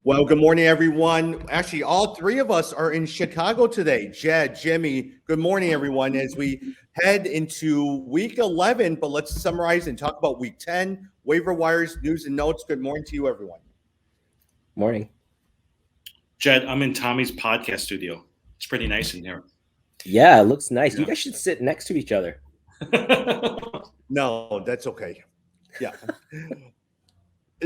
Well, good morning, everyone. Actually, all three of us are in Chicago today. Jed, Jimmy, good morning, everyone, as we head into week 11. But let's summarize and talk about week 10, waiver wires, news, and notes. Good morning to you, everyone. Morning. Jed, I'm in Tommy's podcast studio. It's pretty nice in here. Yeah, it looks nice. You guys should sit next to each other. No, that's okay. Yeah.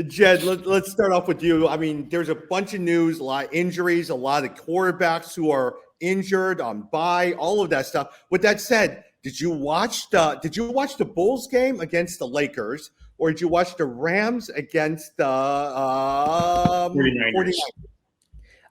Jed, let's start off with you. I mean, there's a bunch of news, a lot of injuries, a lot of quarterbacks who are injured on bye, all of that stuff. With that said, did you watch the Bulls game against the Lakers, or did you watch the Rams against the 49ers?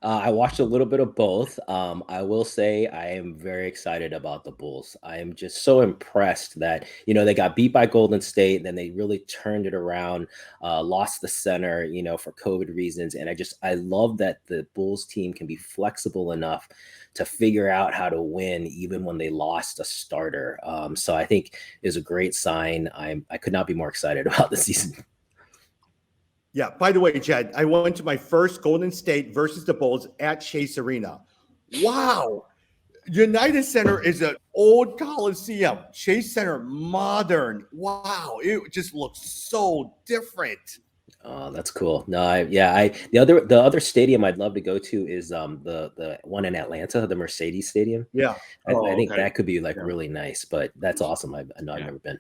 I watched a little bit of both. I will say I am very excited about the Bulls. I am just so impressed that, they got beat by Golden State, then they really turned it around, lost the center, for COVID reasons. And I love that the Bulls team can be flexible enough to figure out how to win even when they lost a starter. So I think is a great sign. I could not be more excited about the season. Yeah, by the way, Jed, I went to my first Golden State versus the Bulls at Chase Arena. Wow. United Center is an old Coliseum. Chase Center, modern. Wow. It just looks so different. Oh, that's cool. No, the other stadium I'd love to go to is the one in Atlanta, the Mercedes Stadium. Yeah. I think that could be really nice, but that's awesome. I've never been.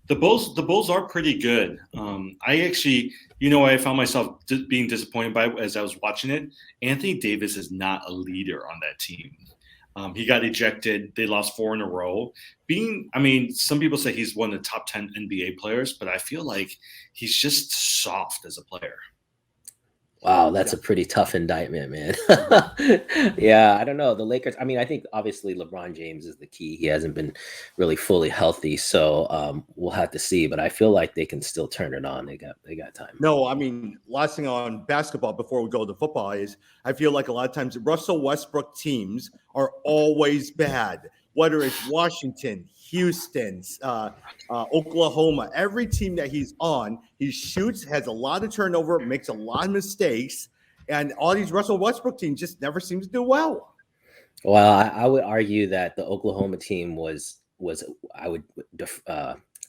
The Bulls are pretty good. I actually, I found myself being disappointed by as I was watching it. Anthony Davis is not a leader on that team. He got ejected. They lost 4 in a row. Some people say he's one of the top 10 NBA players, but I feel like he's just soft as a player. Wow, that's a pretty tough indictment, man. Yeah, I don't know. The Lakers, I think obviously LeBron James is the key. He hasn't been really fully healthy, so we'll have to see. But I feel like they can still turn it on. They got time. No, last thing on basketball before we go to football is I feel like a lot of times Russell Westbrook teams are always bad, whether it's Washington, Houston, Oklahoma, every team that he's on, he shoots, has a lot of turnover, makes a lot of mistakes, and all these Russell Westbrook teams just never seem to do well. Well, I would argue that the Oklahoma team was I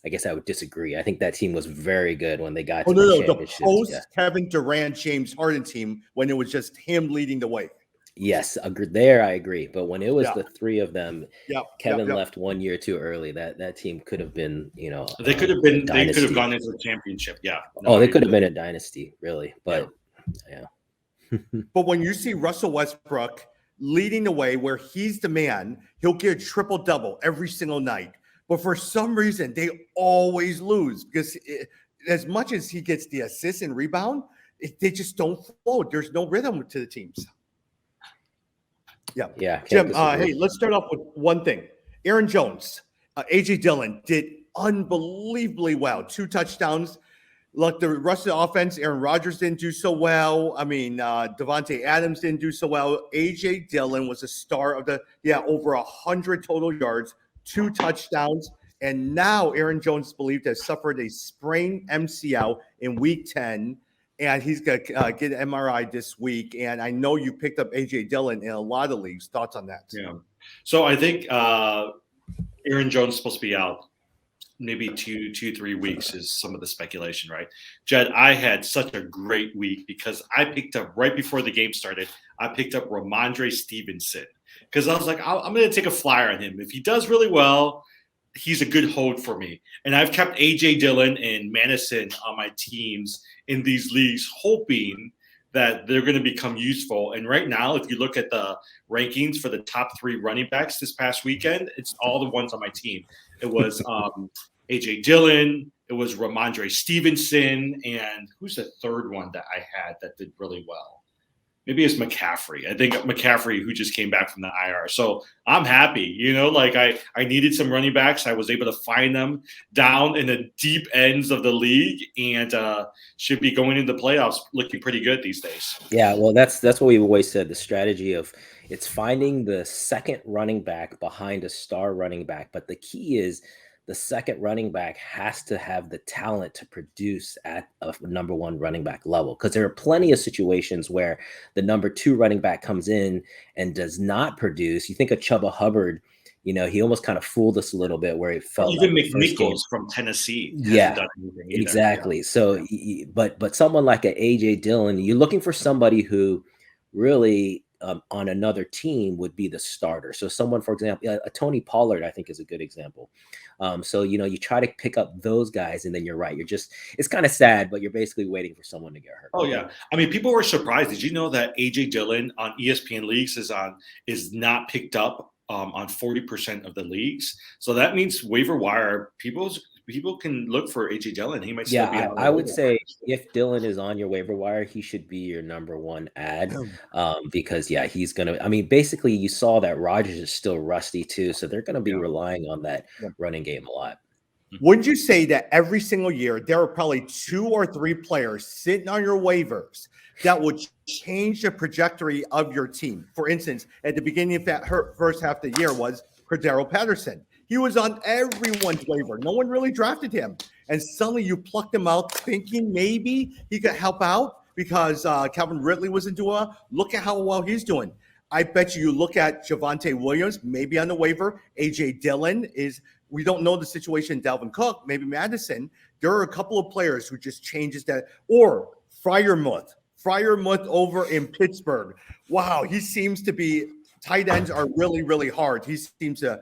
guess I would disagree. I think that team was very good when they got to the championship. The post Kevin Durant, James Harden team when it was just him leading the way. Yes, there I agree. But when it was the three of them, Kevin left 1 year too early. That team could have been, they could have been. They could have gone into the championship. Yeah. They could have been a dynasty, really. But yeah. But when you see Russell Westbrook leading the way, where he's the man, he'll get a triple-double every single night. But for some reason, they always lose because as much as he gets the assist and rebound, they just don't flow. There's no rhythm to the teams. Yeah. Jim, hey, let's start off with one thing. Aaron Jones, AJ Dillon did unbelievably well. 2 touchdowns. Look, the rest of the offense, Aaron Rodgers didn't do so well. Devontae Adams didn't do so well. AJ Dillon was a star of over 100 total yards, 2 touchdowns. And now Aaron Jones believed has suffered a sprained MCL in week 10. And he's going to get an MRI this week. And I know you picked up A.J. Dillon in a lot of leagues. Thoughts on that? Yeah. So I think Aaron Jones is supposed to be out maybe 2-3 weeks is some of the speculation, right? Jed, I had such a great week because I picked up right before the game started, I picked up Ramondre Stevenson because I was like, I'm going to take a flyer on him. If he does really well, he's a good hold for me. And I've kept A.J. Dillon and Madison on my teams in these leagues, hoping that they're going to become useful. And right now, if you look at the rankings for the top 3 running backs this past weekend, it's all the ones on my team. It was A.J. Dillon, it was Ramondre Stevenson, and who's the third one that I had that did really well? Maybe it's McCaffrey. I think McCaffrey, who just came back from the IR. So I'm happy. I needed some running backs. I was able to find them down in the deep ends of the league and should be going into playoffs looking pretty good these days. Yeah, well, that's what we've always said. The strategy of it's finding the second running back behind a star running back. But the key is the second running back has to have the talent to produce at a number one running back level, because there are plenty of situations where the number two running back comes in and does not produce. You think of Chuba Hubbard, he almost kind of fooled us a little bit where it felt Even like the first game. McNichols from Tennessee hasn't Yeah, done anything either. exactly. Yeah. So, but someone like a AJ Dillon, you're looking for somebody who really on another team would be the starter. So someone, for example, a Tony Pollard, I think is a good example. So, you try to pick up those guys, and then you're right. It's kind of sad, but you're basically waiting for someone to get hurt. Oh yeah. I mean, people were surprised. Did you know that AJ Dillon on ESPN leagues is not picked up on 40% of the leagues? So that means waiver wire people can look for AJ Dillon. He might still be on the I would waiver say wire. if Dillon is on your waiver wire, he should be your number one ad, because he's gonna. I mean, basically, you saw that Rodgers is still rusty too, so they're gonna be relying on that running game a lot. Wouldn't you say that every single year there are probably 2 or 3 players sitting on your waivers that would change the trajectory of your team? For instance, at the beginning of that first half of the year was Cordero Patterson. He was on everyone's waiver. No one really drafted him. And suddenly you plucked him out thinking maybe he could help out because Calvin Ridley wasn't doing well. Look at how well he's doing. I bet you look at Javonte Williams, maybe on the waiver. A.J. Dillon is – we don't know the situation. Dalvin Cook, maybe Madison. There are a couple of players who just changes that. Or Freiermuth over in Pittsburgh. Wow, he seems to be – tight ends are really, really hard. He seems to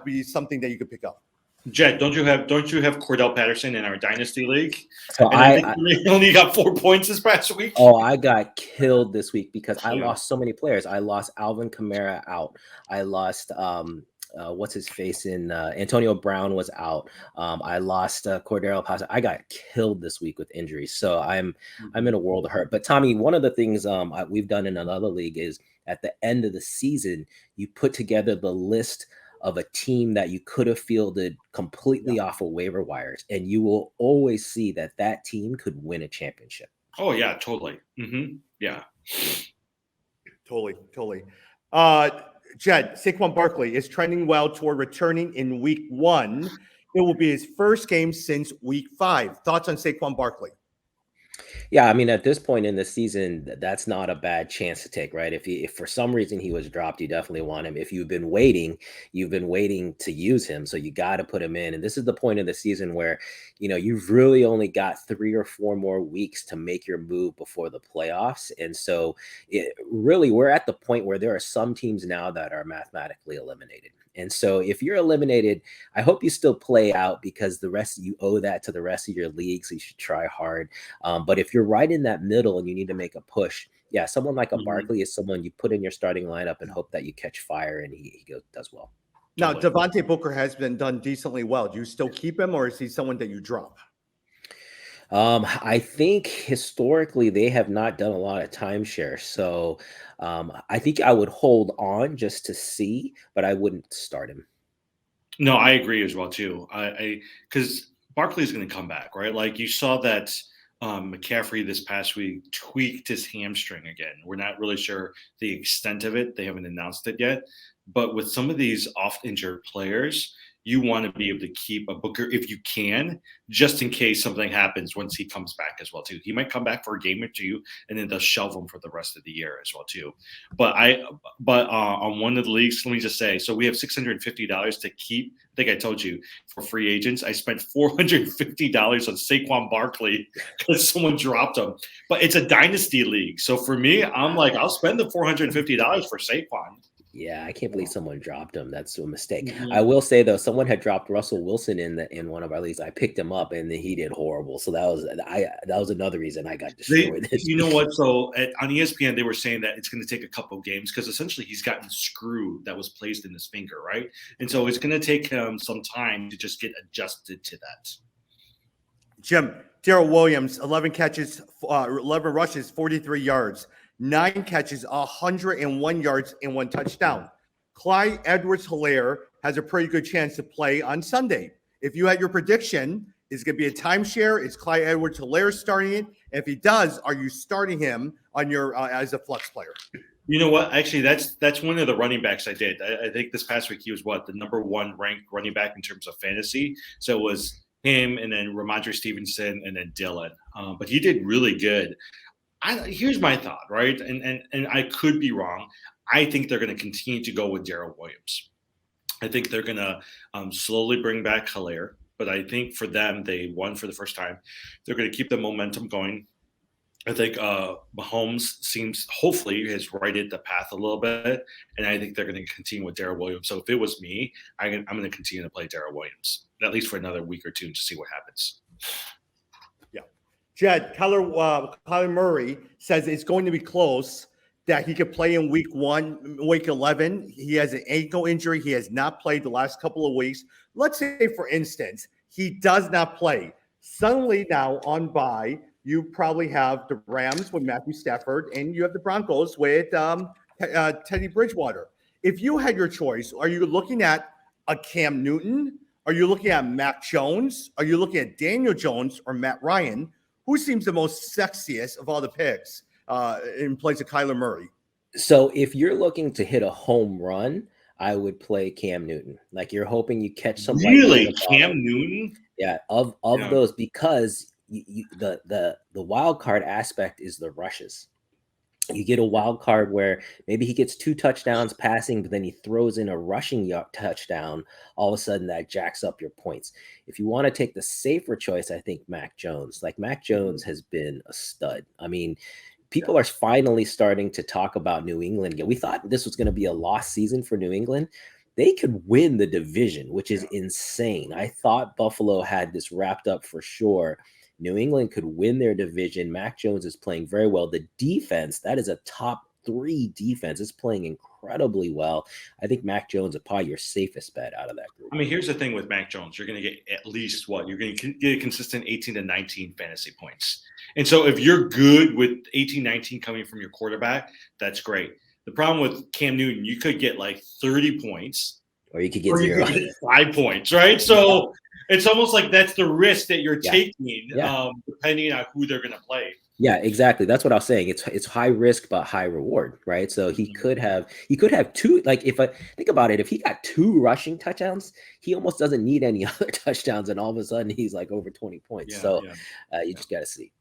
be something that you could pick up. Jed, don't you have Cordell Patterson in our dynasty league? So and I think he only got 4 points this past week. Oh, I got killed this week because I lost so many players. I lost Alvin Kamara out. I lost what's his face in Antonio Brown was out. I lost Cordero Patterson. I got killed this week with injuries, so I'm in a world of hurt. But Tommy, one of the things we've done in another league is at the end of the season, you put together the list of a team that you could have fielded completely off of waiver wires, and you will always see that team could win a championship. Oh yeah, totally. Mm-hmm. Yeah, totally. Jed, Saquon Barkley is trending well toward returning in week 1. It will be his first game since week 5. Thoughts on Saquon Barkley? Yeah, I mean, at this point in the season, that's not a bad chance to take, right? If for some reason he was dropped, you definitely want him. If you've been waiting to use him, so you got to put him in. And this is the point of the season where, you've really only got 3 or 4 more weeks to make your move before the playoffs. And so we're at the point where there are some teams now that are mathematically eliminated. And so if you're eliminated, I hope you still play out, because the rest, you owe that to the rest of your league. So you should try hard. But if you're right in that middle and you need to make a push, someone like a Barkley is someone you put in your starting lineup and hope that you catch fire and he does well. Now, Devontae Booker has been done decently well. Do you still keep him, or is he someone that you drop? I think historically they have not done a lot of timeshare. So I think I would hold on just to see, but I wouldn't start him. No, I agree as well too. Because Barkley is going to come back, right? Like you saw that McCaffrey this past week tweaked his hamstring again. We're not really sure the extent of it. They haven't announced it yet. But with some of these oft-injured players, you want to be able to keep a Booker if you can, just in case something happens once he comes back as well too. He might come back for a game or 2, and then they'll shelve him for the rest of the year as well too. But on one of the leagues, let me just say, so we have $650 to keep. I think I told you for free agents, I spent $450 on Saquon Barkley because someone dropped him. But it's a dynasty league, so for me, I'm like, I'll spend the $450 for Saquon. Yeah, I can't believe someone dropped him. That's a mistake. Mm-hmm. I will say though, someone had dropped Russell Wilson in one of our leagues. I picked him up, and then he did horrible. So that was another reason I got destroyed. You know what? So on ESPN, they were saying that it's going to take a couple of games because essentially he's gotten a screw that was placed in his finger, right? And so it's going to take him some time to just get adjusted to that. Jim, Darrell Williams, 11 catches, 11 rushes, 43 yards. 9 catches, 101 yards, and 1 touchdown. Clyde Edwards-Helaire has a pretty good chance to play on Sunday. If you had your prediction, is it going to be a timeshare? Is Clyde Edwards-Helaire starting it? And if he does, are you starting him on your as a flex player? You know what? Actually, that's one of the running backs I did. I think this past week he was the number 1 ranked running back in terms of fantasy. So it was him, and then Ramondre Stevenson, and then Dillon. But he did really good. Here's my thought, right? And I could be wrong. I think they're going to continue to go with Darrell Williams. I think they're going to slowly bring back Hilaire. But I think for them, they won for the first time. They're going to keep the momentum going. I think Mahomes hopefully has righted the path a little bit, and I think they're going to continue with Darrell Williams. So if it was me, I'm going to continue to play Darrell Williams, at least for another week or two, to see what happens. Yeah. Jed, Kyler Murray says it's going to be close, that he could play in week 11. He has an ankle injury. He has not played the last couple of weeks. Let's say, for instance, he does not play. Suddenly now on bye, you probably have the Rams with Matthew Stafford, and you have the Broncos with Teddy Bridgewater. If you had your choice, are you looking at a Cam Newton? Are you looking at Mack Jones? Are you looking at Daniel Jones or Matt Ryan? Who seems the most sexiest of all the picks in place of Kyler Murray? So if you're looking to hit a home run, I would play Cam Newton. Like, you're hoping you catch some. Really, Cam Newton? Yeah, of those, because the wild card aspect is the rushes. You get a wild card where maybe he gets 2 touchdowns passing, but then he throws in a rushing touchdown. All of a sudden, that jacks up your points. If you want to take the safer choice, I think Mack Jones. Like, Mack Jones has been a stud. I mean, people are finally starting to talk about New England again. We thought this was going to be a lost season for New England. They could win the division, which is insane. I thought Buffalo had this wrapped up for sure. New England could win their division. Mack Jones is playing very well. The defense, that is a top 3 defense, is playing incredibly well. I think Mack Jones is probably your safest bet out of that group. I mean, here's the thing with Mack Jones. You're going to get at least You're going to get a consistent 18 to 19 fantasy points. And so if you're good with 18, 19 coming from your quarterback, that's great. The problem with Cam Newton, you could get like 30 points. Or you could get 0. You could get 5 points, right? So it's almost like that's the risk that you're taking, depending on who they're going to play. Yeah, exactly. That's what I was saying. It's high risk but high reward, right? So he could have 2. Like, if I think about it, if he got 2 rushing touchdowns, he almost doesn't need any other touchdowns, and all of a sudden he's like over 20 points. You just got to see.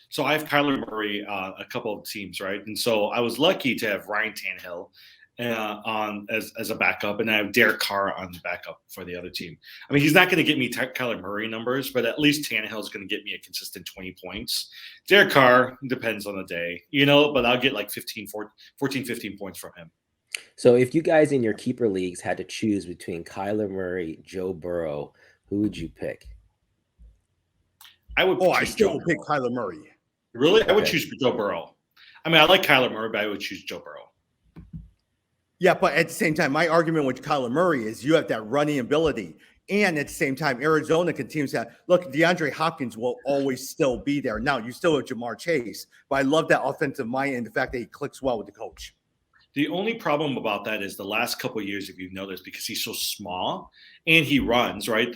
So I have Kyler Murray, a couple of teams, right? And so I was lucky to have Ryan Tannehill on as a backup, and I have Derek Carr on the backup for the other team. I mean, he's not going to get me Kyler Murray numbers, but at least Tannehill is going to get me a consistent 20 points. Derek Carr depends on the day, but I'll get like 14, 15 points from him. So if you guys in your keeper leagues had to choose between Kyler Murray, Joe Burrow, who would you pick? I still would pick Kyler Murray. Really? I would choose Joe Burrow. I mean, I like Kyler Murray, but I would choose Joe Burrow. Yeah, but at the same time, my argument with Kyler Murray is you have that running ability. And at the same time, Arizona continues to look, DeAndre Hopkins will always still be there. Now, you still have Jamar Chase, but I love that offensive mind and the fact that he clicks well with the coach. The only problem about that is the last couple of years, if you've noticed, because he's so small and he runs, right?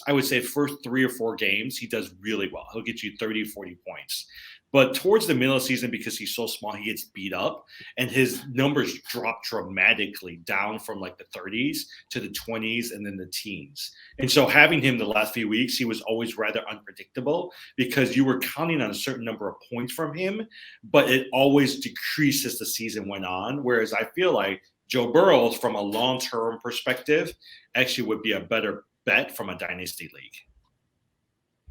I would say first 3 or 4 games, he does really well. He'll get you 30, 40 points. But towards the middle of the season, because he's so small, he gets beat up and his numbers drop dramatically down from like the 30s to the 20s and then the teens. And so having him the last few weeks, he was always rather unpredictable because you were counting on a certain number of points from him, but it always decreased as the season went on. Whereas I feel like Joe Burrow, from a long-term perspective, actually would be a better bet from a dynasty league.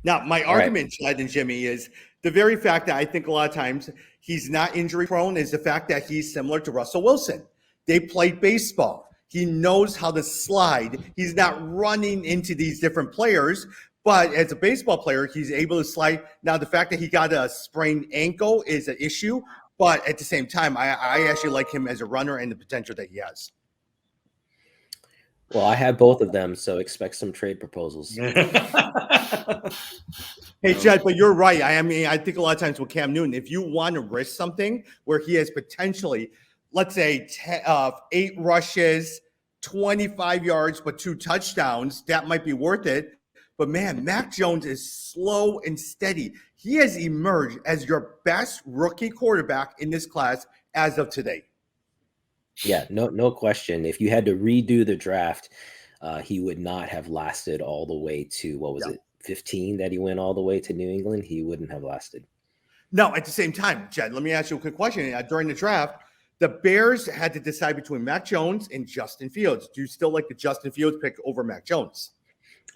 Now, my argument, Chad and Jimmy, is the very fact that I think a lot of times he's not injury prone is the fact that he's similar to Russell Wilson. They played baseball. He knows how to slide. He's not running into these different players, but as a baseball player, he's able to slide. Now, the fact that he got a sprained ankle is an issue, but at the same time, I actually like him as a runner and the potential that he has. Well, I have both of them, so expect some trade proposals. Hey, Jed, but you're right. I mean, I think a lot of times with Cam Newton, if you want to risk something where he has potentially, let's say, 8 rushes, 25 yards, but 2 touchdowns, that might be worth it. But, man, Mack Jones is slow and steady. He has emerged as your best rookie quarterback in this class as of today. Yeah, no question. If you had to redo the draft, he would not have lasted all the way to, what was Yeah. it, 15 that he went all the way to New England? He wouldn't have lasted. Now, at the same time, Jed, let me ask you a quick question. During the draft, the Bears had to decide between Mack Jones and Justin Fields. Do you still like the Justin Fields pick over Mack Jones?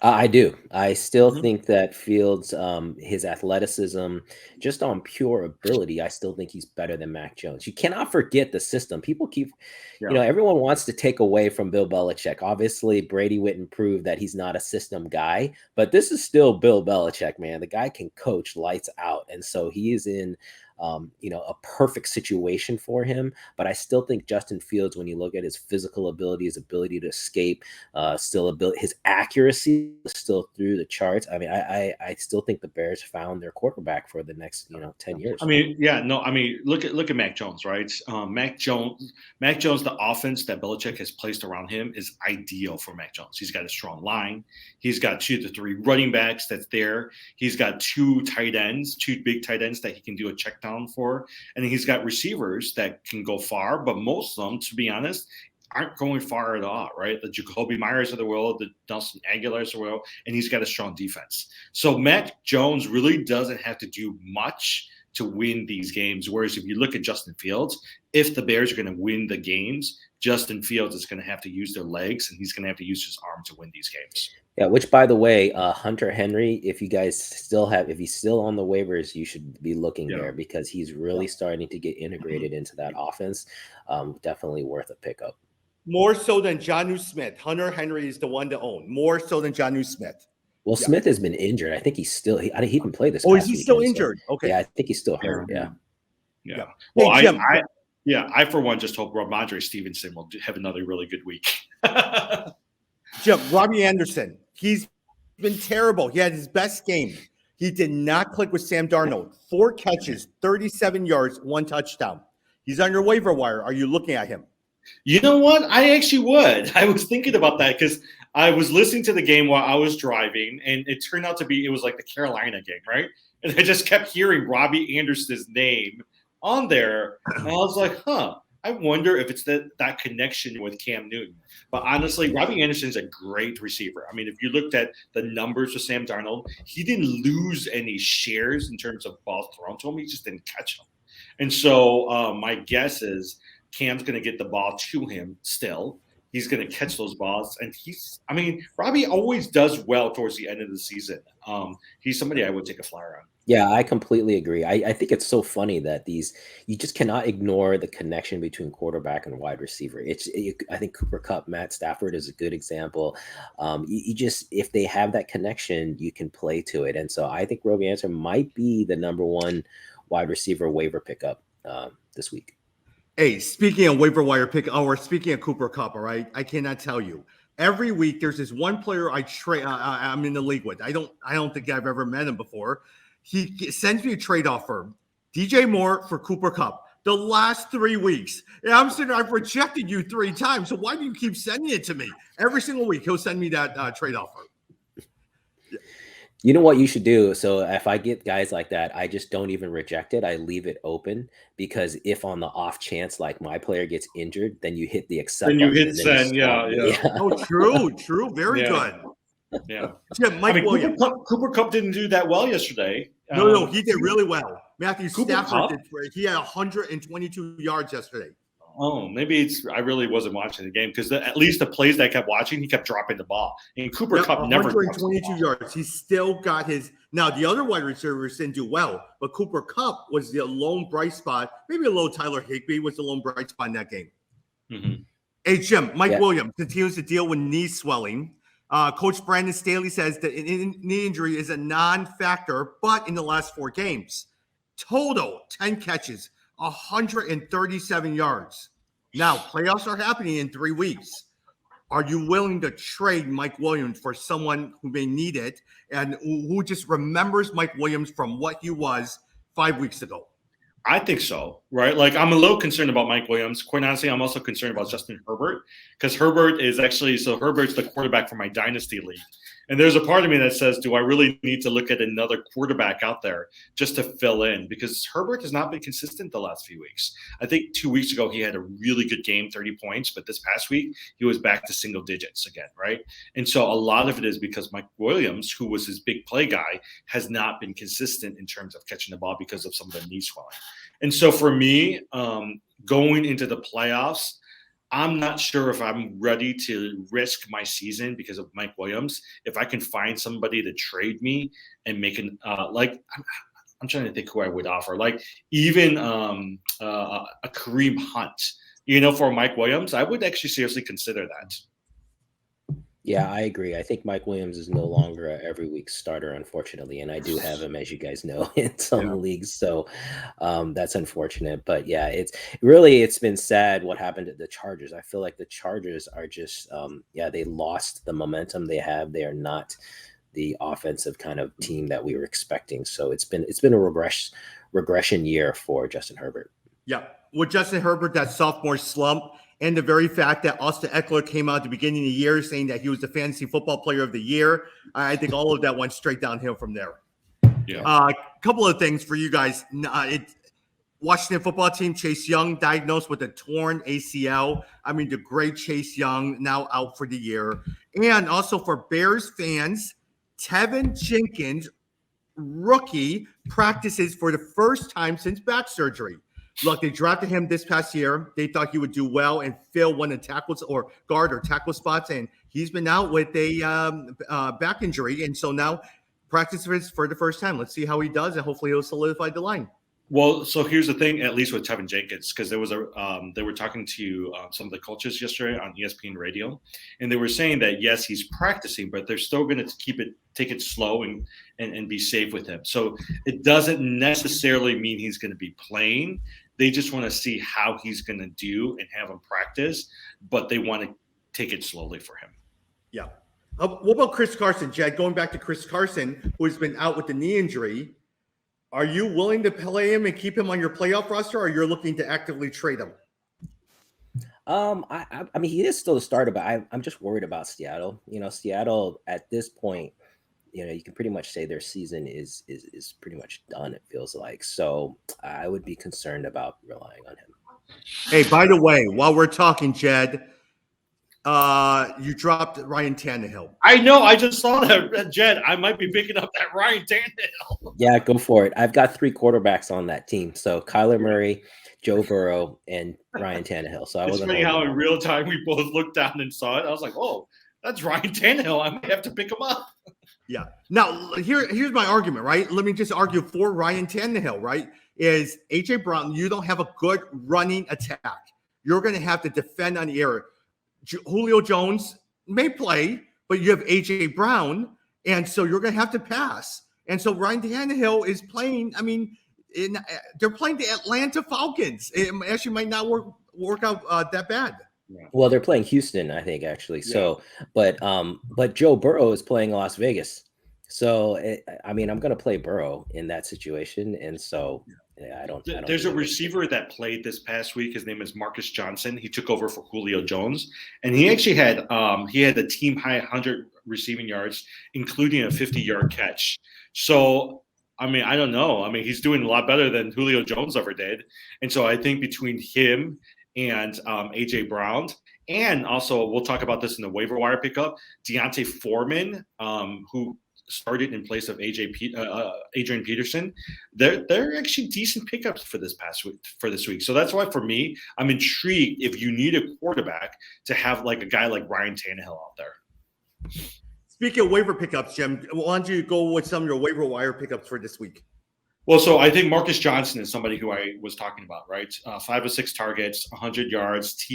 I do. I still Mhm. think that Fields, his athleticism, just on pure ability, I still think he's better than Mac Jones. You cannot forget the system. People keep, Yeah. everyone wants to take away from Bill Belichick. Obviously, Brady Witten proved that he's not a system guy, but this is still Bill Belichick, man. The guy can coach lights out. And so he is in, a perfect situation for him. But I still think Justin Fields, when you look at his physical ability, his ability to escape, his accuracy is still through the charts. I mean, I still think the Bears found their quarterback for the next 10 years. I mean, look at Mac Jones, right? Mac Jones, the offense that Belichick has placed around him is ideal for Mac Jones. He's got a strong line. He's got 2 to 3 running backs that's there. He's got 2 big tight ends that he can do a check down for, and then he's got receivers that can go far. But most of them, to be honest, aren't going far at all, right? The Jacoby Myers of the world, the Nelson Aguilars of the world, and he's got a strong defense. So Mac Jones really doesn't have to do much to win these games. Whereas if you look at Justin Fields, if the Bears are going to win the games, Justin Fields is going to have to use their legs, and he's going to have to use his arm to win these games. Yeah, which, by the way, Hunter Henry, if he's still on the waivers, you should be looking there, because he's really starting to get integrated into that offense. Definitely worth a pickup. More so than Jonnu Smith. Hunter Henry is the one to own. More so than Jonnu Smith. Well, Smith has been injured. I think he's still. He didn't play this. Oh, is he still injured? Okay. Yeah, I think he's still hurt. Yeah. Well, hey, Jim, I for one just hope Ramondre Stevenson will have another really good week. Jim, Robbie Anderson, he's been terrible. He had his best game. He did not click with Sam Darnold. 4 catches, 37 yards, 1 touchdown. He's on your waiver wire. Are you looking at him? You know what? I actually would. I was thinking about that because I was listening to the game while I was driving, and it turned out to be, it was like the Carolina game, right? And I just kept hearing Robbie Anderson's name on there. And I was like, I wonder if it's that connection with Cam Newton. But honestly, Robbie Anderson's a great receiver. I mean, if you looked at the numbers of Sam Darnold, he didn't lose any shares in terms of balls thrown to him. He just didn't catch them. And so my guess is Cam's going to get the ball to him still. He's going to catch those balls. And Robbie always does well towards the end of the season. He's somebody I would take a flyer on. Yeah, I completely agree. I think it's so funny that you just cannot ignore the connection between quarterback and wide receiver. I think Cooper Kupp, Matt Stafford is a good example. If they have that connection, you can play to it. And so I think Robbie Anderson might be the number 1 wide receiver waiver pickup this week. Hey, speaking of waiver wire pick, or speaking of Cooper Kupp, all right, I cannot tell you. Every week there's this one player I'm in the league with. I don't think I've ever met him before. He sends me a trade offer, DJ Moore for Cooper Kupp. The last 3 weeks. And I'm sitting there, I've rejected you 3 times. So why do you keep sending it to me? Every single week, he'll send me that trade offer. You know what you should do? So if I get guys like that, I just don't even reject it. I leave it open, because if on the off chance, like, my player gets injured, then you hit the accept button. Then you hit send, yeah. Oh, true. Very good. Yeah. Mike Williams. Cooper Kupp didn't do that well yesterday. No, he did really well. Matthew Cooper Stafford Kupp? he had 122 yards yesterday. Oh, maybe I really wasn't watching the game, because at least the plays that I kept watching, he kept dropping the ball. And Cooper Kupp never 122 yards. He still got his. Now, the other wide receivers didn't do well, but Cooper Kupp was the lone bright spot. Maybe a little Tyler Higbee was the lone bright spot in that game. Mm-hmm. Hey, Jim, Mike Williams continues to deal with knee swelling. Coach Brandon Staley says that knee injury is a non-factor, but in the last 4 games, total 10 catches, 137 yards. Now, playoffs are happening in 3 weeks. Are you willing to trade Mike Williams for someone who may need it and who just remembers Mike Williams from what he was 5 weeks ago? I think so, right? Like, I'm a little concerned about Mike Williams. Quite honestly, I'm also concerned about Justin Herbert, because Herbert's the quarterback for my dynasty league. And there's a part of me that says, do I really need to look at another quarterback out there just to fill in? Because Herbert has not been consistent the last few weeks. I think 2 weeks ago he had a really good game, 30 points, but this past week he was back to single digits again, right? And so a lot of it is because Mike Williams, who was his big play guy, has not been consistent in terms of catching the ball because of some of the knee swelling. And so for me, going into the playoffs, I'm not sure if I'm ready to risk my season because of Mike Williams. If I can find somebody to trade me and make an I'm trying to think who I would offer, like even a Kareem Hunt, for Mike Williams, I would actually seriously consider that. Yeah, I agree. I think Mike Williams is no longer a every week starter, unfortunately, and I do have him, as you guys know, in some leagues. So that's unfortunate. But yeah, it's been sad what happened to the Chargers. I feel like the Chargers are just they lost the momentum they have. They are not the offensive kind of team that we were expecting. So it's been a regression year for Justin Herbert. Yeah, with Justin Herbert, that sophomore slump. And the very fact that Austin Eckler came out at the beginning of the year saying that he was the fantasy football player of the year, I think all of that went straight downhill from there. Yeah. A couple of things for you guys. Washington football team, Chase Young, diagnosed with a torn ACL. I mean, the great Chase Young now out for the year. And also for Bears fans, Tevin Jenkins, rookie, practices for the first time since back surgery. Look, they drafted him this past year. They thought he would do well and fill one of the tackles or guard or tackle spots, and he's been out with a back injury, and so now practices for the first time. Let's see how he does, and hopefully he'll solidify the line. Well, so here's the thing, at least with Tevin Jenkins, because there was they were talking to some of the coaches yesterday on ESPN radio, and they were saying that yes, he's practicing, but they're still going to take it slow and be safe with him. So it doesn't necessarily mean he's going to be playing. They just want to see how he's going to do and have him practice, but they want to take it slowly for him. Yeah. What about Chris Carson, Jed? Going back to Chris Carson, who has been out with the knee injury, are you willing to play him and keep him on your playoff roster, or you're looking to actively trade him? I mean, he is still a starter, but I'm just worried about Seattle. Seattle at this point, you can pretty much say their season is pretty much done, it feels like. So I would be concerned about relying on him. Hey, by the way, while we're talking, Jed, you dropped Ryan Tannehill. I know. I just saw that, Jed. I might be picking up that Ryan Tannehill. Yeah, go for it. I've got 3 quarterbacks on that team. So Kyler Murray, Joe Burrow, and Ryan Tannehill. So it's funny how in real time we both looked down and saw it. I was like, oh, that's Ryan Tannehill. I might have to pick him up. Yeah. Now, here's my argument, right? Let me just argue for Ryan Tannehill, right? Is A.J. Brown, you don't have a good running attack. You're going to have to defend on the air. Julio Jones may play, but you have A.J. Brown, and so you're going to have to pass. And so Ryan Tannehill is playing, they're playing the Atlanta Falcons. It actually might not work out that bad. Well, they're playing Houston, I think, actually. Yeah. So, but Joe Burrow is playing Las Vegas. So, I'm going to play Burrow in that situation. And so I don't. There's a receiver that played this past week. His name is Marcus Johnson. He took over for Julio Jones, and he actually had the team high 100 receiving yards, including a 50-yard catch. So, I don't know. He's doing a lot better than Julio Jones ever did. And so I think between him and A.J. Brown, and also we'll talk about this in the waiver wire pickup, Deontay Foreman, who started in place of Adrian Peterson, they're actually decent pickups for this week. So that's why for me, I'm intrigued if you need a quarterback to have like a guy like Ryan Tannehill out there. Speaking of waiver pickups, Jim, why don't you go with some of your waiver wire pickups for this week? Well, so I think Marcus Johnson is somebody who I was talking about, right? 5 of 6 targets, 100 yards.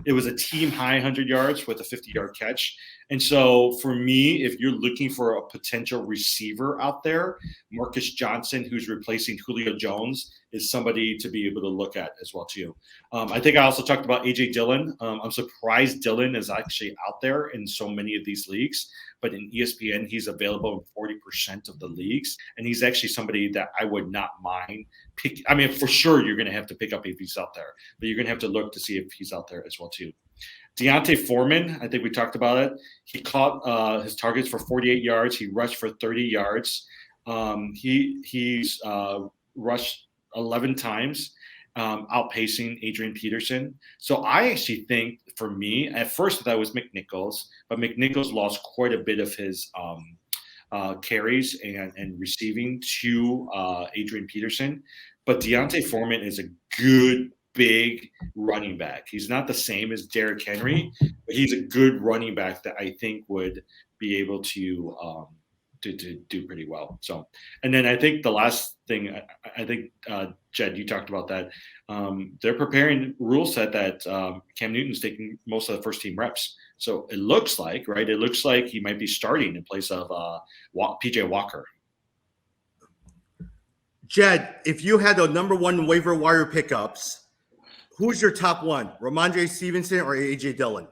It was a team high 100 yards with a 50-yard catch. And so for me, if you're looking for a potential receiver out there, Marcus Johnson, who's replacing Julio Jones, is somebody to be able to look at as well too. I think I also talked about A.J. Dillon. I'm surprised Dillon is actually out there in so many of these leagues. But in ESPN, he's available in 40% of the leagues. And he's actually somebody that I would not mind pick. For sure, you're going to have to pick up if he's out there. But you're going to have to look to see if he's out there as well, too. Deontay Foreman, I think we talked about it. He caught his targets for 48 yards. He rushed for 30 yards. He's rushed 11 times, outpacing Adrian Peterson. So I actually think, for me, at first that was McNichols, but McNichols lost quite a bit of his carries and receiving to Adrian Peterson. But Deontay Foreman is a good, big running back. He's not the same as Derrick Henry, but he's a good running back that I think would be able to do pretty well. So, and then I think the last thing, I think, Jed, you talked about that. They're preparing rule set that Cam Newton's taking most of the first team reps. So it looks like, right? It looks like he might be starting in place of PJ Walker. Jed, if you had the number one waiver wire pickups, who's your top one? Ramondre Stevenson or AJ Dillon?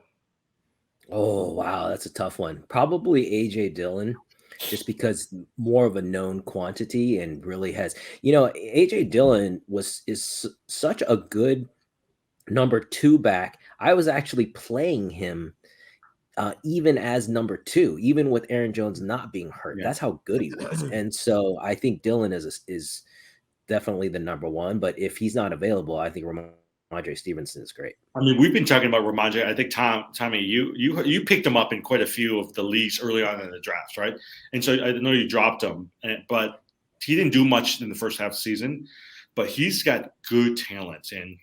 Oh, wow. That's a tough one. Probably AJ Dillon, just because more of a known quantity and really has, AJ Dillon is such a good number 2 back. I was actually playing him even as number 2, even with Aaron Jones not being hurt. Yeah. That's how good he was. And so I think Dillon is definitely the number 1, but if he's not available, I think Ramondre Stevenson is great. I mean, we've been talking about Ramondre. I think Tommy, you picked him up in quite a few of the leagues early on in the draft, right? And so I know you dropped him, but he didn't do much in the first half of the season. But he's got good talents, and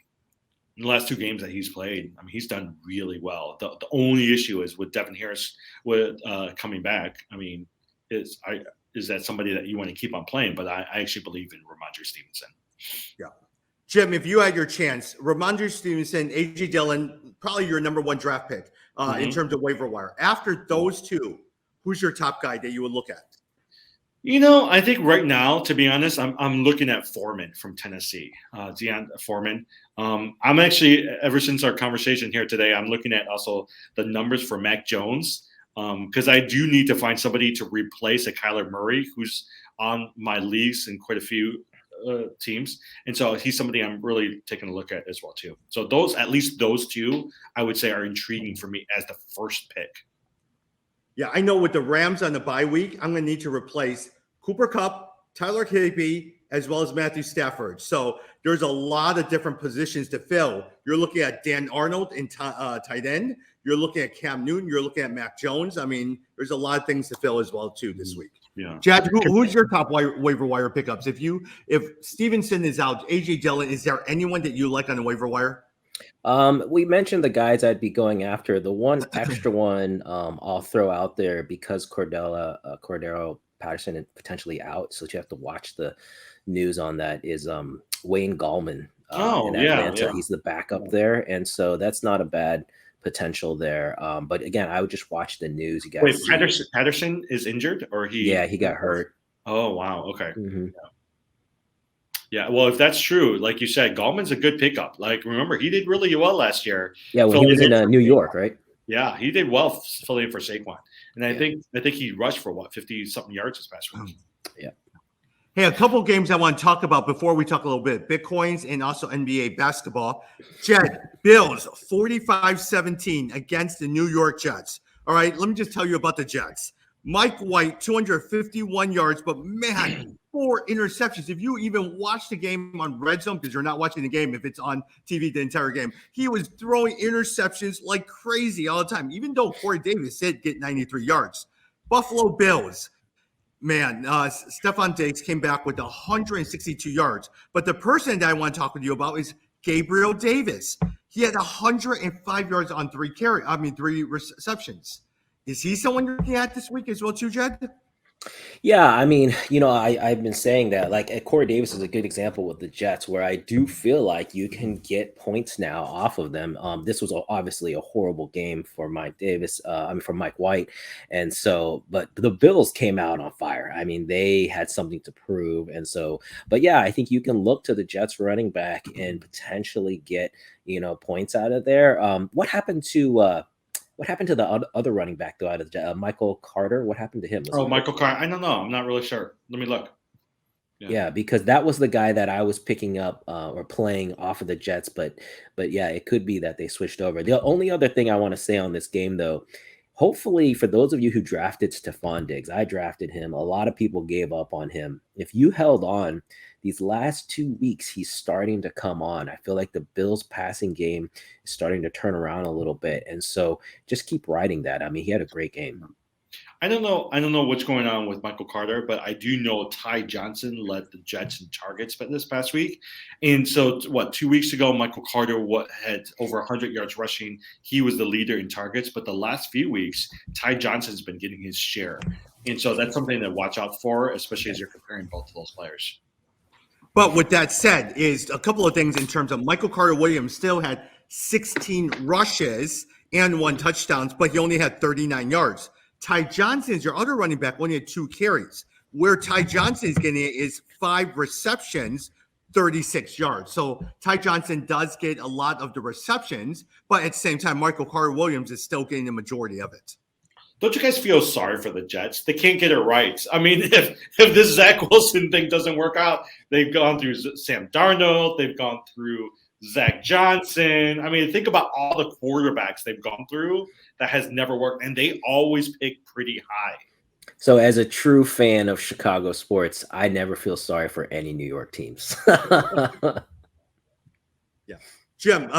in the last 2 games that he's played, I mean, he's done really well. The only issue is with Devin Harris coming back. I mean, is that somebody that you want to keep on playing? But I actually believe in Ramondre Stevenson. Yeah. Jim, if you had your chance, Ramondre Stevenson, AJ Dillon, probably your number 1 draft pick in terms of waiver wire. After those 2, who's your top guy that you would look at? I think right now, to be honest, I'm looking at Foreman from Tennessee, Deontay Foreman. I'm actually, ever since our conversation here today, I'm looking at also the numbers for Mack Jones, because I do need to find somebody to replace a Kyler Murray, who's on my leagues in quite a few teams. And so he's somebody I'm really taking a look at as well, too. So at least those 2, I would say, are intriguing for me as the first pick. Yeah, I know with the Rams on the bye week, I'm going to need to replace Cooper Kupp, Tyler Higbee, as well as Matthew Stafford. So there's a lot of different positions to fill. You're looking at Dan Arnold in tight end. You're looking at Cam Newton. You're looking at Mack Jones. I mean, there's a lot of things to fill as well, too, this week. Yeah. Jad, who's your top waiver wire pickups? If Stevenson is out, AJ Dillon, is there anyone that you like on the waiver wire? We mentioned the guys I'd be going after. The one extra one I'll throw out there, because Cordero Patterson is potentially out, so you have to watch the news on that, is Wayne Gallman in Atlanta. Yeah. He's the backup there, and so that's not a bad potential there. But again, I would just watch the news. You guys. Wait, Patterson is injured, or he? Yeah, he got hurt. Oh wow. Okay. Mm-hmm. Yeah, well, if that's true, like you said, Gallman's a good pickup. Like, remember, he did really well last year. Yeah, when he was in New York, right? Yeah, he did well filling in for Saquon. And I think he rushed for 50-something yards this past week. Yeah. Hey, a couple of games I want to talk about before we talk a little bit. Bitcoins and also NBA basketball. Jed, Bills 45-17 against the New York Jets. All right, let me just tell you about the Jets. Mike White, 251 yards, but man, 4 interceptions. If you even watch the game on Red Zone, because you're not watching the game if it's on TV the entire game, he was throwing interceptions like crazy all the time, even though Corey Davis did get 93 yards. Buffalo Bills, man, Stephon Diggs came back with 162 yards. But the person that I want to talk with you about is Gabriel Davis. He had 105 yards on 3 receptions. Is he someone you're looking at this week as well, too, Jed? Yeah, I mean, I've been saying that. Like, Corey Davis is a good example with the Jets, where I do feel like you can get points now off of them. This was obviously a horrible game for for Mike White, and so, but the Bills came out on fire. I mean, they had something to prove, and so, but yeah, I think you can look to the Jets running back and potentially get points out of there. What happened to the other running back, though, out of Michael Carter? What happened to him? Michael Carter. I don't know. I'm not really sure. Let me look. Yeah, because that was the guy that I was picking up or playing off of the Jets, but yeah, it could be that they switched over. The only other thing I want to say on this game, though, hopefully for those of you who drafted Stephon Diggs, I drafted him. A lot of people gave up on him. If you held on these last 2 weeks, he's starting to come on. I feel like the Bills passing game is starting to turn around a little bit, and so just keep riding that. I mean, he had a great game. I don't know what's going on with Michael Carter, but I do know Ty Johnson led the Jets in targets this past week. And so 2 weeks ago, Michael Carter had over 100 yards rushing. He was the leader in targets, but the last few weeks, Ty Johnson's been getting his share. And so that's something to watch out for, especially as you're comparing both of those players. But with that said, is a couple of things in terms of Michael Carter-Williams still had 16 rushes and 1 touchdowns, but he only had 39 yards. Ty Johnson's your other running back only had 2 carries. Where Ty Johnson is getting it is 5 receptions, 36 yards. So Ty Johnson does get a lot of the receptions, but at the same time, Michael Carter-Williams is still getting the majority of it. Don't you guys feel sorry for the Jets? They can't get it right. I mean, if this Zach Wilson thing doesn't work out, they've gone through Sam Darnold, they've gone through Zach Johnson. I mean, think about all the quarterbacks they've gone through that has never worked, and they always pick pretty high. So as a true fan of Chicago sports, I never feel sorry for any New York teams. Yeah. Jim,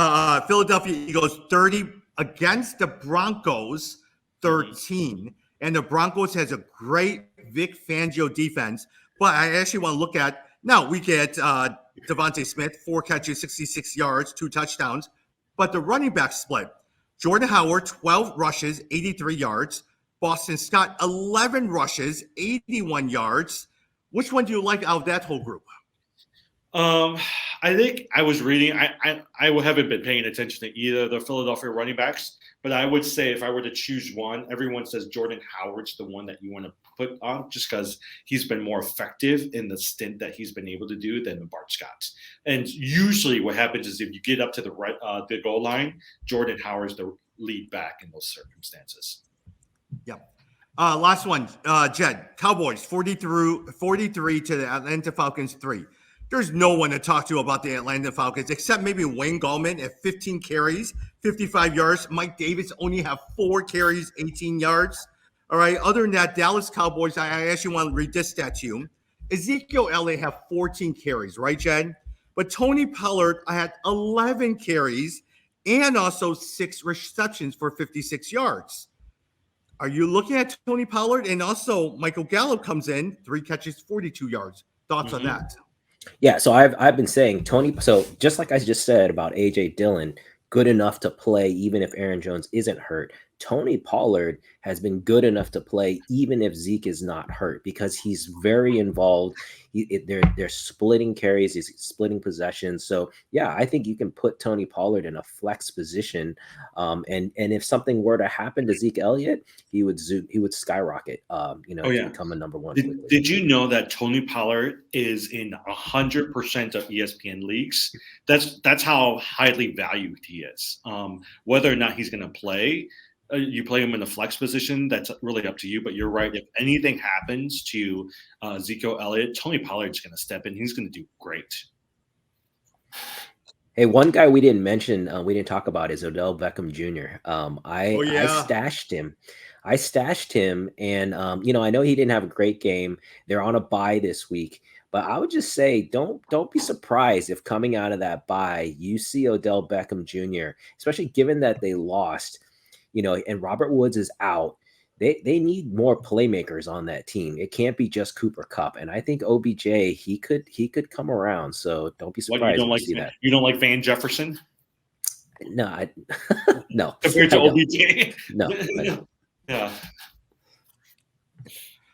Philadelphia Eagles 30 against the Broncos 13. And the Broncos has a great Vic Fangio defense. But I actually want to look at now we get Devontae Smith, 4 catches, 66 yards, 2 touchdowns. But the running back split. Jordan Howard, 12 rushes, 83 yards. Boston Scott, 11 rushes, 81 yards. Which one do you like out of that whole group? I think I was reading. I haven't been paying attention to either of the Philadelphia running backs, but I would say if I were to choose one, everyone says Jordan Howard's the one that you want to put on, just because he's been more effective in the stint that he's been able to do than Bart Scott. And usually, what happens is if you get up to the goal line, Jordan Howard's the lead back in those circumstances. Yeah. Last one, Jed. Cowboys 43 to the Atlanta Falcons 3. There's no one to talk to about the Atlanta Falcons except maybe Wayne Gallman at 15 carries, 55 yards. Mike Davis only have 4 carries, 18 yards. All right. Other than that, Dallas Cowboys, I actually want to read this stat to you. Ezekiel Elliott have 14 carries, right, Jed? But Tony Pollard had 11 carries and also 6 receptions for 56 yards. Are you looking at Tony Pollard? And also Michael Gallup comes in, 3 catches, 42 yards. Thoughts on that? Yeah, so I've been saying Tony. So just like I just said about AJ Dillon, good enough to play even if Aaron Jones isn't hurt. Tony Pollard has been good enough to play even if Zeke is not hurt because he's very involved. They're splitting carries, he's splitting possessions. So yeah, I think you can put Tony Pollard in a flex position. And if something were to happen to Zeke Elliott, he would skyrocket. To become a number one. Did you know that Tony Pollard is in 100% of ESPN leagues? That's how highly valued he is. Whether or not he's going to play. You play him in a flex position, that's really up to you. But you're right. If anything happens to Ezekiel Elliott, Tony Pollard's going to step in. He's going to do great. Hey, one guy we didn't mention, we didn't talk about is Odell Beckham Jr. I stashed him. And, I know he didn't have a great game. They're on a bye this week. But I would just say, don't be surprised if coming out of that bye, you see Odell Beckham Jr., especially given that they lost. And Robert Woods is out. They need more playmakers on that team. It can't be just Cooper Kupp. And I think OBJ, he could come around. So don't be surprised to see that. You don't like Van Jefferson? No, no. Compared to OBJ? No. Yeah.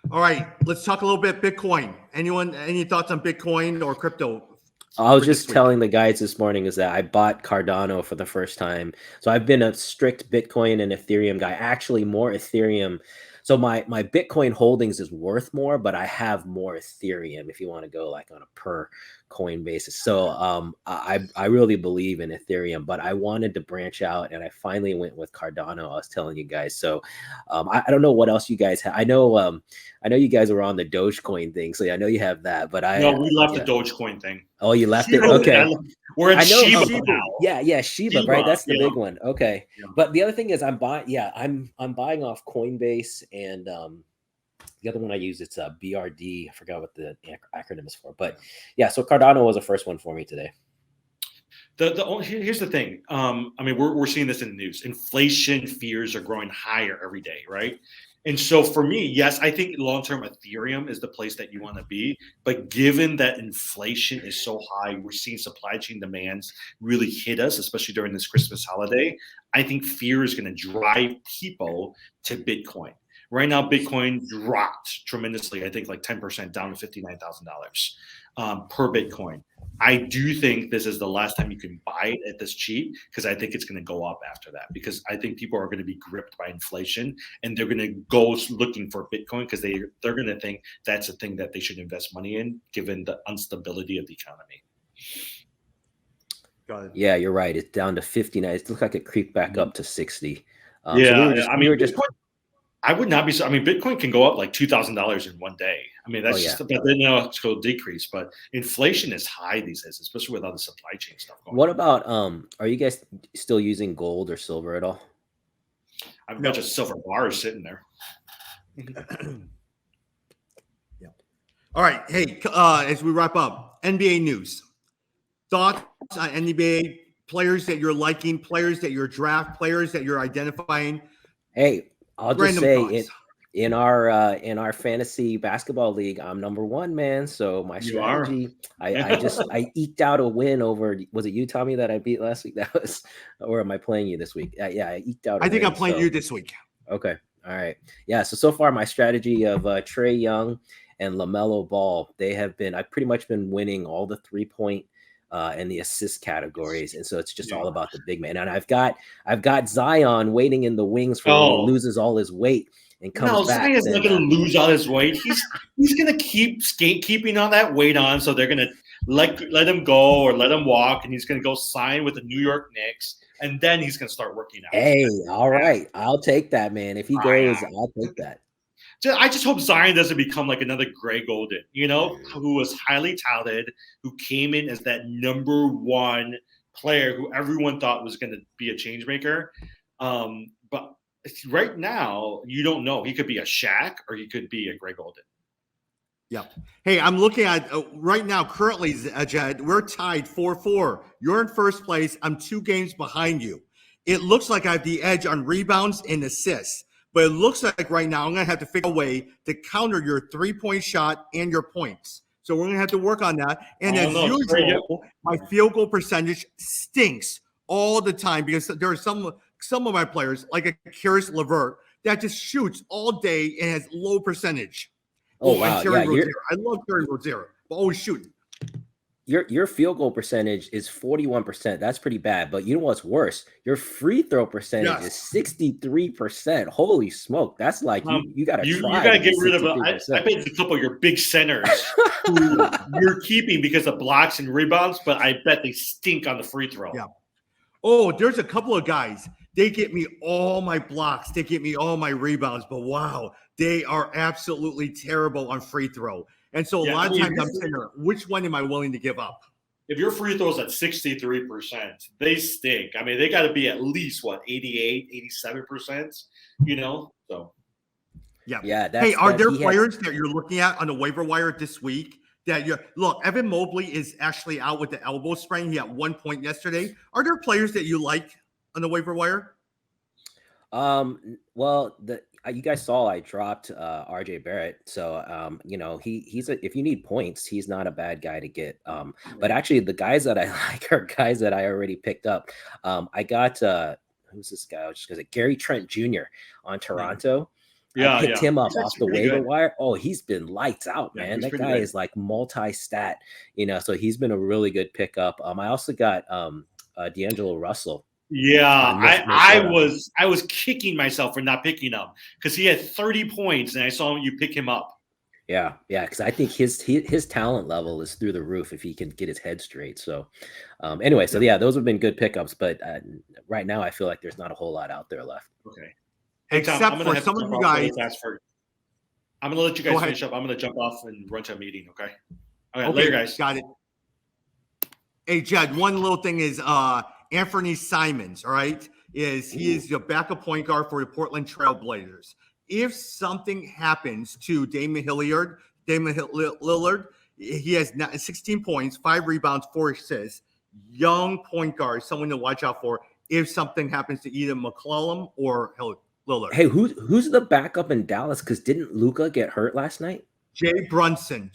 All right, let's talk a little bit Bitcoin. Any thoughts on Bitcoin or crypto? I was just telling the guys this morning is that I bought Cardano for the first time. So I've been a strict Bitcoin and Ethereum guy, actually more Ethereum So my Bitcoin holdings is worth more, but I have more Ethereum if you want to go like on a per coin basis. So I really believe in Ethereum, but I wanted to branch out, and I finally went with Cardano. I was telling you guys. So I don't know what else you guys have. I know you guys were on the Dogecoin thing, so I know you have that. But we left the Dogecoin thing. Oh, you left Shiba, it? Okay. We're in Shiba now. Yeah, Shiba, right? That's the big one. Okay. Yeah. But the other thing is I'm buying off Coinbase, and the other one I use, it's a BRD. I forgot what the acronym is for. But yeah, so Cardano was the first one for me today. Here's the thing. I mean, we're seeing this in the news. Inflation fears are growing higher every day, right? And so for me, yes, I think long-term Ethereum is the place that you want to be. But given that inflation is so high, we're seeing supply chain demands really hit us, especially during this Christmas holiday. I think fear is going to drive people to Bitcoin. Right now, Bitcoin dropped tremendously. I think like 10% down to $59,000 per Bitcoin. I do think this is the last time you can buy it at this cheap, because I think it's going to go up after that, because I think people are going to be gripped by inflation and they're going to go looking for Bitcoin because they're going to think that's a thing that they should invest money in, given the instability of the economy. Got it. Yeah, you're right. It's down to 59. It looks like it creeped back up to 60. So Bitcoin, I would not be. I mean, Bitcoin can go up like $2,000 in one day. I mean, that's just about it's going to decrease. But inflation is high these days, especially with all the supply chain stuff going on. What about are you guys still using gold or silver at all? I've got just silver bars sitting there. Yeah. All right. Hey, as we wrap up, NBA news. Thoughts on NBA players that you're liking, players that you're draft, players that you're identifying? Hey, I'll just say in our fantasy basketball league, I'm number one, man. So my strategy, I eked out a win over. Was it you, Tommy, that I beat last week? That was, or am I playing you this week? Yeah, I eked out. I think I'm playing you this week. Okay, all right, yeah. So far, my strategy of Trae Young and LaMelo Ball, I've pretty much been winning all the 3-point. And the assist categories, and so it's just all about the big man. And I've got Zion waiting in the wings for when he loses all his weight and comes back. Zion's not going to lose all his weight. He's going to keep keeping all that weight on. So they're going to let him go or let him walk, and he's going to go sign with the New York Knicks, and then he's going to start working out. Hey, all right, I'll take that, man. If he goes, I'll take that. I just hope Zion doesn't become like another Greg Oden, who was highly touted, who came in as that number one player who everyone thought was going to be a change maker. But right now, you don't know. He could be a Shaq or he could be a Greg Oden. Yeah. Hey, I'm looking at right now, currently, Jed, we're tied 4-4. You're in first place. I'm 2 games behind you. It looks like I have the edge on rebounds and assists. But it looks like right now I'm going to have to figure a way to counter your 3-point shot and your points. So we're going to have to work on that. And as usual, my field goal percentage stinks all the time because there are some of my players, like a Karis LeVert, that just shoots all day and has low percentage. Oh, wow. I love Terry Rozier, but always shooting. Your field goal percentage is 41%. That's pretty bad. But you know what's worse? Your free throw percentage is 63%. Holy smoke. That's like you got to try. You got to get rid of it. I bet a couple of your big centers who you're keeping because of blocks and rebounds, but I bet they stink on the free throw. Yeah. Oh, there's a couple of guys. They get me all my blocks. They get me all my rebounds. But wow, they are absolutely terrible on free throw. And so a lot of times I'm saying, which one am I willing to give up? If your free throws at 63%, they stink. I mean, they got to be at least 88, 87%, so. Yeah. Hey, are there players that you're looking at on the waiver wire this week that look, Evan Mobley is actually out with the elbow sprain. He had 1 point yesterday. Are there players that you like on the waiver wire? Well, you guys saw I dropped RJ Barrett, so he's if you need points, he's not a bad guy to get. But actually, the guys that I like are guys that I already picked up. I got who's this guy? I was just gonna say Gary Trent Jr. on Toronto. I picked him up off the waiver wire. Oh, he's been lights out, man. That guy is like multi-stat, so he's been a really good pickup. I also got D'Angelo Russell. Yeah, I Minnesota. was kicking myself for not picking him because he had 30 points and I saw you pick him up. Yeah, because I think his talent level is through the roof if he can get his head straight. So, anyway, so yeah, those have been good pickups, but right now I feel like there's not a whole lot out there left. Okay. Hey, Tom, Except for some of you guys. I'm gonna let you guys finish up. I'm gonna jump off and run to a meeting. Okay. Okay. Later, guys. Got it. Hey, Jed. One little thing is Anthony Simons. All right, he is the backup point guard for the Portland Trailblazers. If something happens to Damian Lillard, he has 16 points, 5 rebounds, 4 assists. Young point guard, someone to watch out for if something happens to either McCollum or Lillard. Hey, who's the backup in Dallas? Because didn't Luka get hurt last night? Jay Brunson.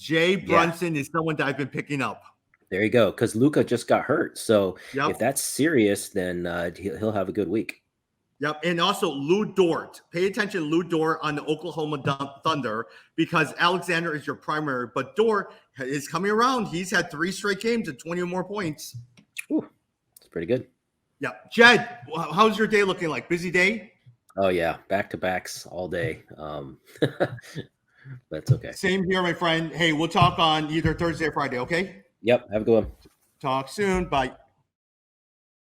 Brunson is someone that I've been picking up. There you go. Because Luka just got hurt. So if that's serious, then he'll have a good week. Yep. And also Lou Dort. Pay attention to Lou Dort on the Oklahoma Thunder because Alexander is your primary. But Dort is coming around. He's had 3 straight games at 20 or more points. Ooh, it's pretty good. Yeah. Jed, how's your day looking like? Busy day? Oh, yeah. Back-to-backs all day. That's okay. Same here, my friend. Hey, we'll talk on either Thursday or Friday, okay? Yep. Have a good one. Talk soon. Bye.